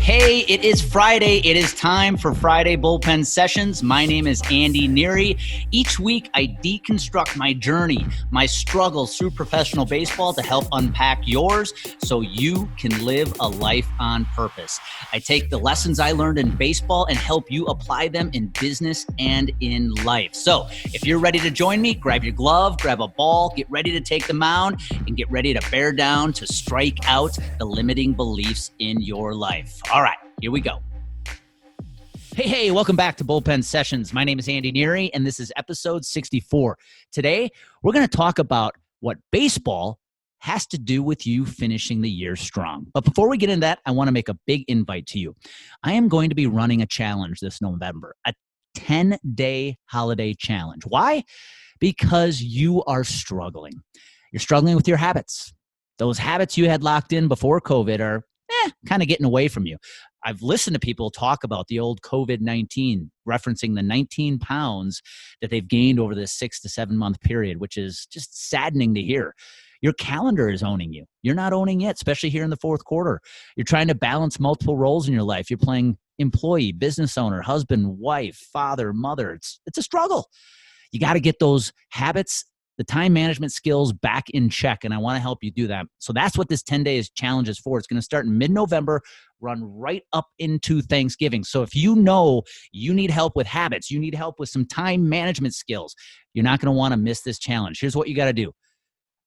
Hey, it is Friday. It is time for Friday Bullpen Sessions. My name is Andy Neary. Each week, I deconstruct my journey, my struggles through professional baseball to help unpack yours so you can live a life on purpose. I take the lessons I learned in baseball and help you apply them in business and in life. So if you're ready to join me, grab your glove, grab a ball, get ready to take the mound, and get ready to bear down to strike out the limiting beliefs in your life. All right, here we go. Hey, welcome back to Bullpen Sessions. My name is Andy Neary, and this is episode 64. Today, we're going to talk about what baseball has to do with you finishing the year strong. But before we get into that, I want to make a big invite to you. I am going to be running a challenge this November, a 10-day holiday challenge. Why? Because you are struggling. You're struggling with your habits. Those habits you had locked in before COVID are kind of getting away from you. I've listened to people talk about the old COVID-19, referencing the 19 pounds that they've gained over this 6 to 7 month period, which is just saddening to hear. Your calendar is owning you. You're not owning it, especially here in the fourth quarter. You're trying to balance multiple roles in your life. You're playing employee, business owner, husband, wife, father, mother. It's a struggle. You got to get those habits, the time management skills back in check, and I want to help you do that. So that's what this 10-day challenge is for. It's going to start in mid-November, run right up into Thanksgiving. So if you know you need help with habits, you need help with some time management skills, you're not going to want to miss this challenge. Here's what you got to do.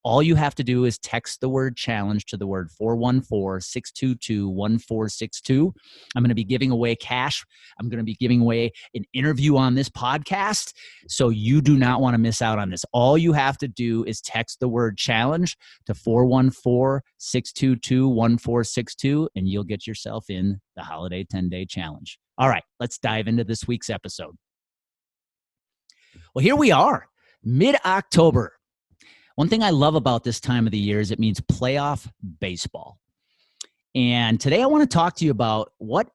All you have to do is text the word challenge to the word 414-622-1462. I'm going to be giving away cash. I'm going to be giving away an interview on this podcast. So you do not want to miss out on this. All you have to do is text the word challenge to 414-622-1462, and you'll get yourself in the holiday 10-day challenge. All right, let's dive into this week's episode. Well, here we are, mid-October. One thing I love about this time of the year is it means playoff baseball. And today I want to talk to you about what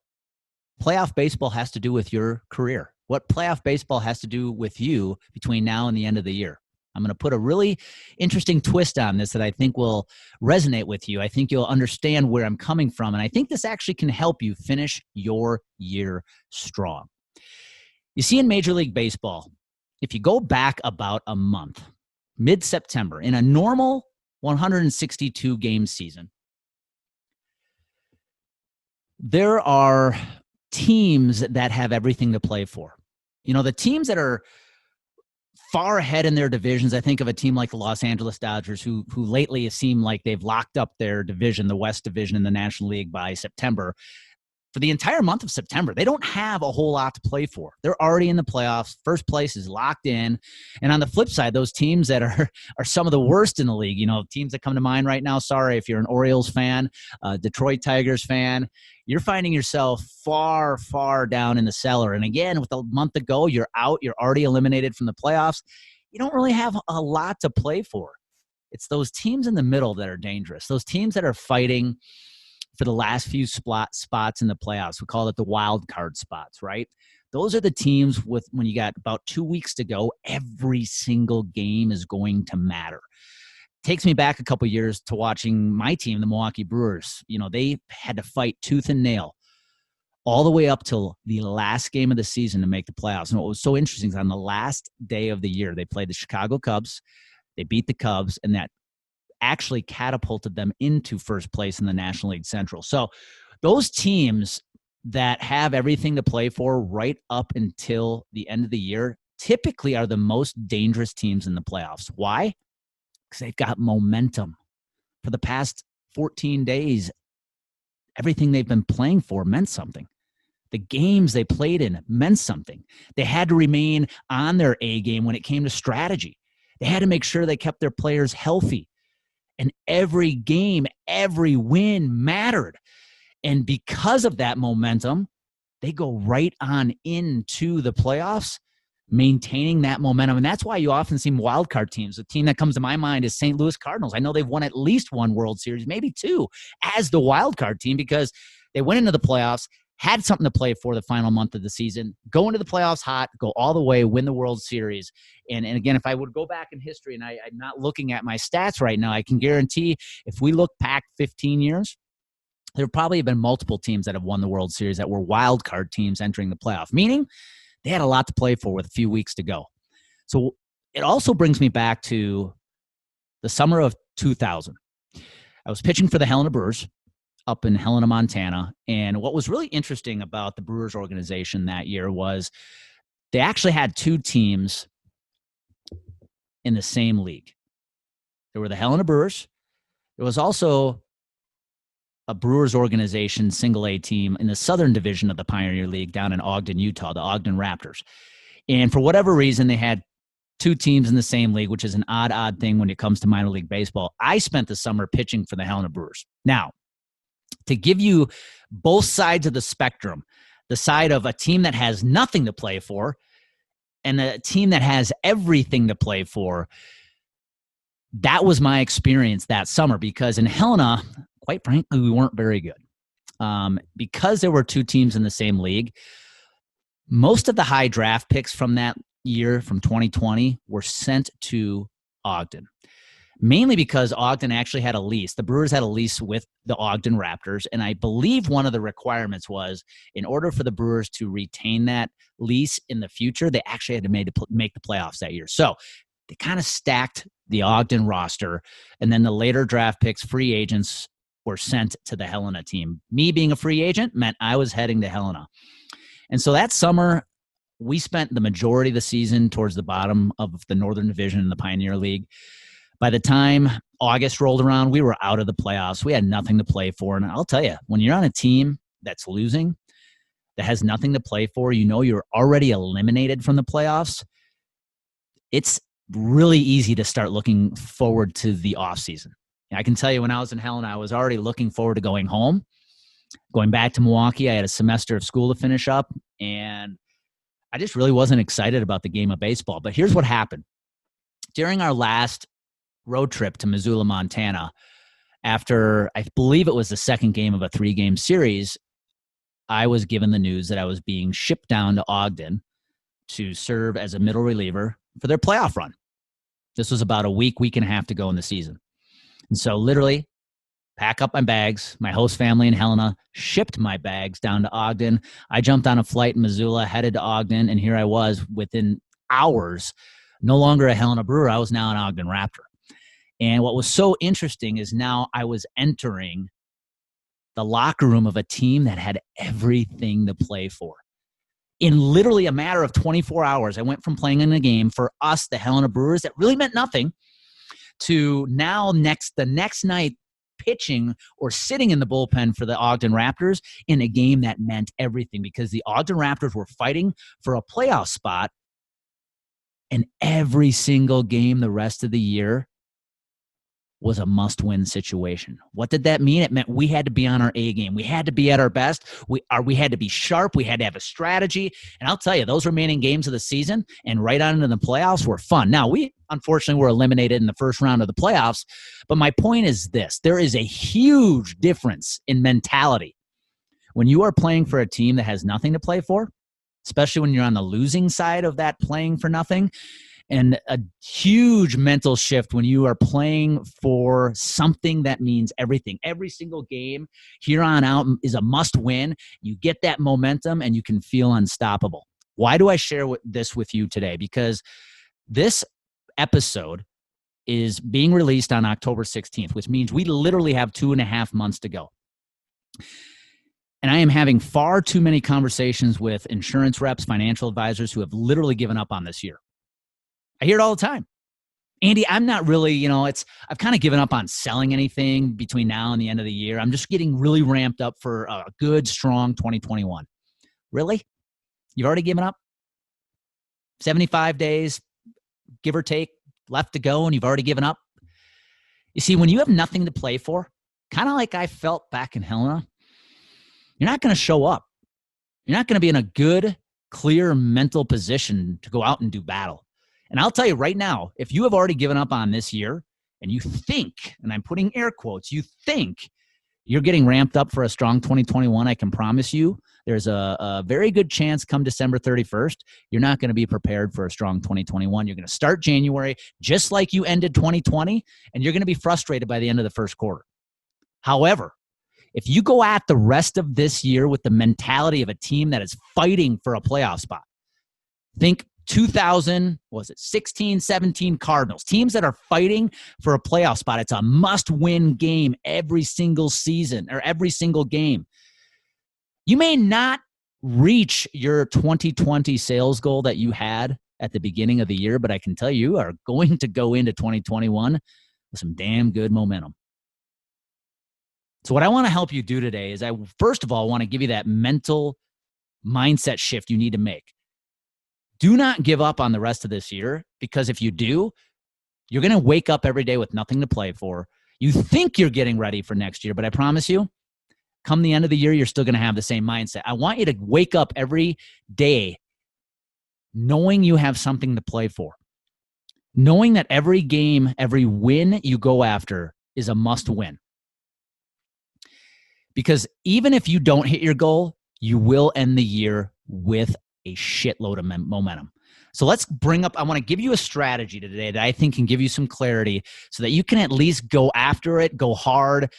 playoff baseball has to do with your career, what playoff baseball has to do with you between now and the end of the year. I'm going to put a really interesting twist on this that I think will resonate with you. I think you'll understand where I'm coming from. And I think this actually can help you finish your year strong. You see, in Major League Baseball, if you go back about a month, mid-September, in a normal 162-game season, there are teams that have everything to play for. You know, the teams that are far ahead in their divisions, I think of a team like the Los Angeles Dodgers, who lately seem like they've locked up their division, the West Division in the National League, by September. For the entire month of September, they don't have a whole lot to play for. They're already in the playoffs. First place is locked in. And on the flip side, those teams that are some of the worst in the league, you know, teams that come to mind right now, sorry, if you're an Orioles fan, Detroit Tigers fan, you're finding yourself far, far down in the cellar. And again, with a month to go, you're out. You're already eliminated from the playoffs. You don't really have a lot to play for. It's those teams in the middle that are dangerous, those teams that are fighting for the last few spots in the playoffs. We call it the wild card spots, right? Those are the teams when you got about 2 weeks to go, every single game is going to matter. Takes me back a couple years to watching my team, the Milwaukee Brewers. You know, they had to fight tooth and nail all the way up till the last game of the season to make the playoffs. And what was so interesting is on the last day of the year, they played the Chicago Cubs. They beat the Cubs, and that actually catapulted them into first place in the National League Central. So those teams that have everything to play for right up until the end of the year typically are the most dangerous teams in the playoffs. Why? Because they've got momentum. For the past 14 days, everything they've been playing for meant something. The games they played in meant something. They had to remain on their A game when it came to strategy. They had to make sure they kept their players healthy. And every game, every win mattered. And because of that momentum, they go right on into the playoffs, maintaining that momentum. And that's why you often see wildcard teams. A team that comes to my mind is St. Louis Cardinals. I know they've won at least one World Series, maybe two, as the wildcard team because they went into the playoffs, had something to play for the final month of the season, go into the playoffs hot, go all the way, win the World Series. And again, if I would go back in history, and I'm not looking at my stats right now, I can guarantee if we look back 15 years, there have probably been multiple teams that have won the World Series that were wild card teams entering the playoff, meaning they had a lot to play for with a few weeks to go. So it also brings me back to the summer of 2000. I was pitching for the Helena Brewers up in Helena, Montana. And what was really interesting about the Brewers organization that year was they actually had two teams in the same league. There were the Helena Brewers. There was also a Brewers organization single A team in the Southern Division of the Pioneer League down in Ogden, Utah, the Ogden Raptors. And for whatever reason, they had two teams in the same league, which is an odd thing when it comes to minor league baseball. I spent the summer pitching for the Helena Brewers. Now, to give you both sides of the spectrum, the side of a team that has nothing to play for and a team that has everything to play for, that was my experience that summer, because in Helena, quite frankly, we weren't very good. Because there were two teams in the same league, most of the high draft picks from that year, from 2020, were sent to Ogden. Mainly because Ogden actually had a lease. The Brewers had a lease with the Ogden Raptors, and I believe one of the requirements was in order for the Brewers to retain that lease in the future, they actually had to make the playoffs that year. So they kind of stacked the Ogden roster, and then the later draft picks, free agents, were sent to the Helena team. Me being a free agent meant I was heading to Helena. And so that summer, we spent the majority of the season towards the bottom of the Northern Division in the Pioneer League. By the time August rolled around, we were out of the playoffs. We had nothing to play for. And I'll tell you, when you're on a team that's losing, that has nothing to play for, you know you're already eliminated from the playoffs, it's really easy to start looking forward to the offseason. I can tell you, when I was in Helena, I was already looking forward to going home, going back to Milwaukee. I had a semester of school to finish up, and I just really wasn't excited about the game of baseball. But here's what happened. During our last road trip to Missoula, Montana, after I believe it was the second game of a 3-game series, I was given the news that I was being shipped down to Ogden to serve as a middle reliever for their playoff run. This was about a week and a half to go in the season. And so literally pack up my bags. My host family in Helena shipped my bags down to Ogden. I jumped on a flight in Missoula, headed to Ogden, and here I was within hours, no longer a Helena Brewer. I was now an Ogden Raptor. And what was so interesting is now I was entering the locker room of a team that had everything to play for. In literally a matter of 24 hours, I went from playing in a game for us, the Helena Brewers, that really meant nothing, to now the next night pitching or sitting in the bullpen for the Ogden Raptors in a game that meant everything, because the Ogden Raptors were fighting for a playoff spot, and every single game the rest of the year was a must-win situation. What did that mean? It meant we had to be on our A game. We had to be at our best. We had to be sharp. We had to have a strategy. And I'll tell you, those remaining games of the season and right on into the playoffs were fun. Now, we unfortunately were eliminated in the first round of the playoffs, but my point is this. There is a huge difference in mentality when you are playing for a team that has nothing to play for, especially when you're on the losing side of that playing for nothing, and a huge mental shift when you are playing for something that means everything. Every single game here on out is a must-win. You get that momentum, and you can feel unstoppable. Why do I share this with you today? Because this episode is being released on October 16th, which means we literally have 2.5 months to go. And I am having far too many conversations with insurance reps, financial advisors who have literally given up on this year. I hear it all the time. Andy, I'm not really, I've kind of given up on selling anything between now and the end of the year. I'm just getting really ramped up for a good, strong 2021. Really? You've already given up? 75 days, give or take, left to go, and you've already given up? You see, when you have nothing to play for, kind of like I felt back in Helena, you're not going to show up. You're not going to be in a good, clear mental position to go out and do battle. And I'll tell you right now, if you have already given up on this year and you think, and I'm putting air quotes, you think you're getting ramped up for a strong 2021, I can promise you there's a very good chance come December 31st, you're not going to be prepared for a strong 2021. You're going to start January just like you ended 2020, and you're going to be frustrated by the end of the first quarter. However, If you go at the rest of this year with the mentality of a team that is fighting for a playoff spot, think 2016, 17 Cardinals, teams that are fighting for a playoff spot. It's a must-win game every single season or every single game. You may not reach your 2020 sales goal that you had at the beginning of the year, but I can tell you are going to go into 2021 with some damn good momentum. So what I want to help you do today is first of all, want to give you that mental mindset shift you need to make. Do not give up on the rest of this year, because if you do, you're going to wake up every day with nothing to play for. You think you're getting ready for next year, but I promise you, come the end of the year, you're still going to have the same mindset. I want you to wake up every day knowing you have something to play for, knowing that every game, every win you go after is a must win. Because even if you don't hit your goal, you will end the year with a shitload of momentum. So let's I want to give you a strategy today that I think can give you some clarity so that you can at least go after it, go hard,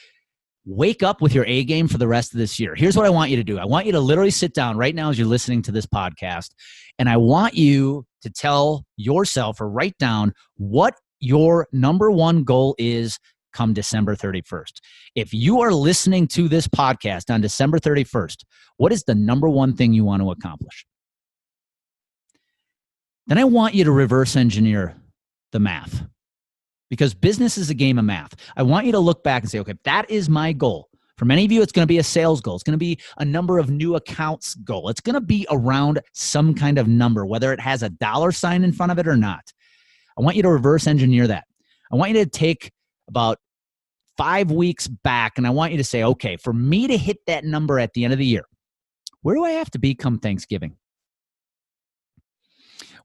wake up with your A game for the rest of this year. Here's what I want you to do. I want you to literally sit down right now as you're listening to this podcast, and I want you to tell yourself or write down what your number one goal is come December 31st. If you are listening to this podcast on December 31st, what is the number one thing you want to accomplish? Then I want you to reverse engineer the math, because business is a game of math. I want you to look back and say, okay, that is my goal. For many of you, it's going to be a sales goal. It's going to be a number of new accounts goal. It's going to be around some kind of number, whether it has a dollar sign in front of it or not. I want you to reverse engineer that. I want you to take about 5 weeks back, and I want you to say, okay, for me to hit that number at the end of the year, where do I have to be come Thanksgiving?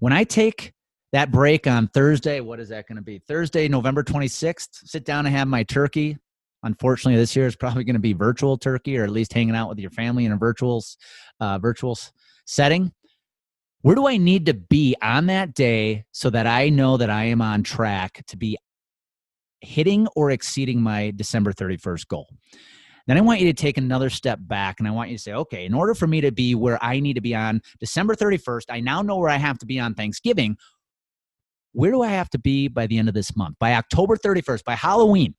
When I take that break on Thursday, what is that going to be? Thursday, November 26th, sit down and have my turkey. Unfortunately, this year is probably going to be virtual turkey, or at least hanging out with your family in a virtual setting. Where do I need to be on that day so that I know that I am on track to be hitting or exceeding my December 31st goal? Then I want you to take another step back, and I want you to say, okay, in order for me to be where I need to be on December 31st, I now know where I have to be on Thanksgiving. Where do I have to be by the end of this month? By October 31st, by Halloween.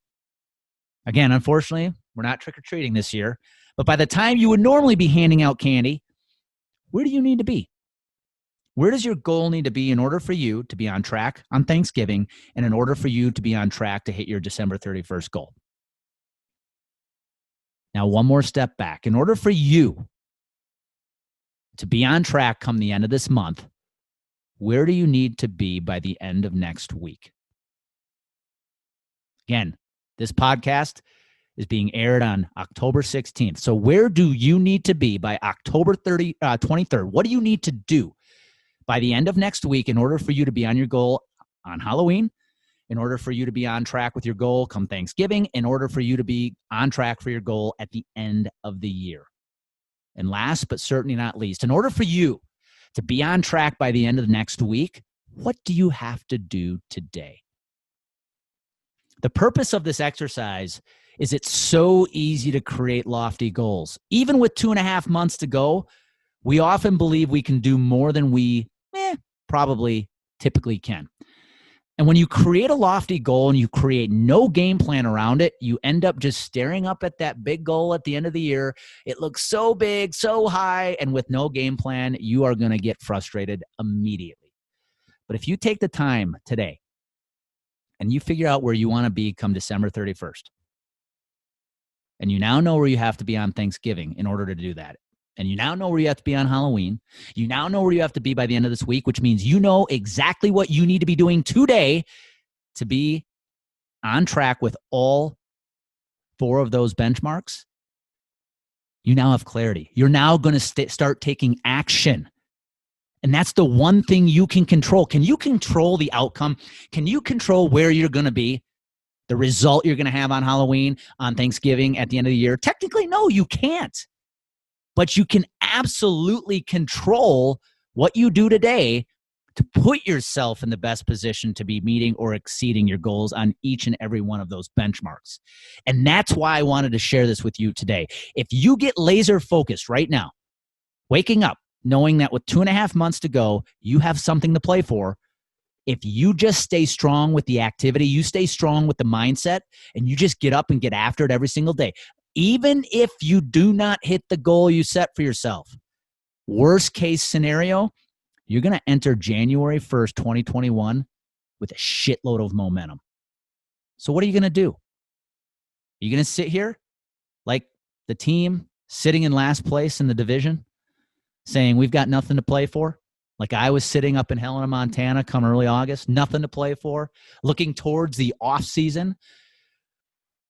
Again, unfortunately, we're not trick-or-treating this year, but by the time you would normally be handing out candy, where do you need to be? Where does your goal need to be in order for you to be on track on Thanksgiving, and in order for you to be on track to hit your December 31st goal? Now, one more step back. In order for you to be on track come the end of this month, where do you need to be by the end of next week? Again, this podcast is being aired on October 16th. So where do you need to be by October 23rd? What do you need to do by the end of next week in order for you to be on your goal on Halloween, in order for you to be on track with your goal come Thanksgiving, in order for you to be on track for your goal at the end of the year? And last but certainly not least, in order for you to be on track by the end of next week, what do you have to do today? The purpose of this exercise is it's so easy to create lofty goals. Even with 2.5 months to go, we often believe we can do more than we probably typically can. And when you create a lofty goal and you create no game plan around it, you end up just staring up at that big goal at the end of the year. It looks so big, so high, and with no game plan, you are going to get frustrated immediately. But if you take the time today and you figure out where you want to be come December 31st, and you now know where you have to be on Thanksgiving in order to do that, and you now know where you have to be on Halloween, you now know where you have to be by the end of this week, which means you know exactly what you need to be doing today to be on track with all 4 of those benchmarks. You now have clarity. You're now going to start taking action. And that's the one thing you can control. Can you control the outcome? Can you control where you're going to be? The result you're going to have on Halloween, on Thanksgiving, at the end of the year? Technically, no, you can't. But you can absolutely control what you do today to put yourself in the best position to be meeting or exceeding your goals on each and every one of those benchmarks. And that's why I wanted to share this with you today. If you get laser focused right now, waking up, knowing that with 2.5 months to go, you have something to play for. If you just stay strong with the activity, you stay strong with the mindset, and you just get up and get after it every single day, even if you do not hit the goal you set for yourself, worst case scenario, you're going to enter January 1st, 2021 with a shitload of momentum. So what are you going to do? Are you going to sit here like the team sitting in last place in the division saying we've got nothing to play for? Like I was sitting up in Helena, Montana come early August, nothing to play for, looking towards the off season?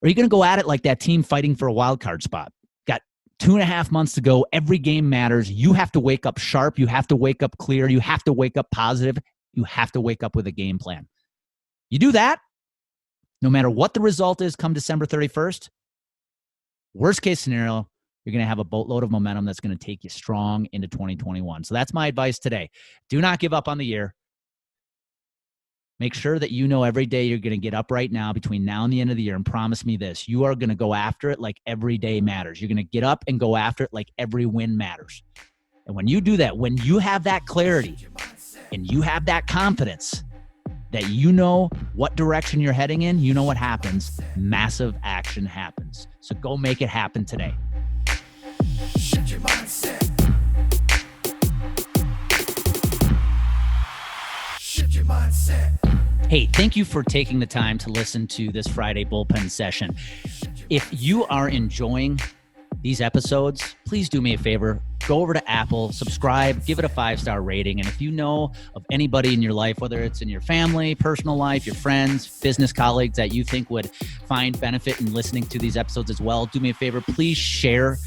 Or are you going to go at it like that team fighting for a wild card spot? Got 2.5 months to go. Every game matters. You have to wake up sharp. You have to wake up clear. You have to wake up positive. You have to wake up with a game plan. You do that, no matter what the result is come December 31st, worst case scenario, you're going to have a boatload of momentum that's going to take you strong into 2021. So that's my advice today. Do not give up on the year. Make sure that you know every day you're going to get up right now between now and the end of the year and promise me this. You are going to go after it like every day matters. You're going to get up and go after it like every win matters. And when you do that, when you have that clarity and you have that confidence that you know what direction you're heading in, you know what happens. Massive action happens. So go make it happen today. Shift your mindset. Shift your mindset. Hey, thank you for taking the time to listen to this Friday bullpen session. If you are enjoying these episodes, please do me a favor. Go over to Apple, subscribe, give it a 5-star rating. And if you know of anybody in your life, whether it's in your family, personal life, your friends, business colleagues that you think would find benefit in listening to these episodes as well, do me a favor. Please share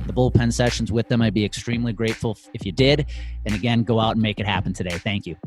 the bullpen sessions with them. I'd be extremely grateful if you did. And again, go out and make it happen today. Thank you.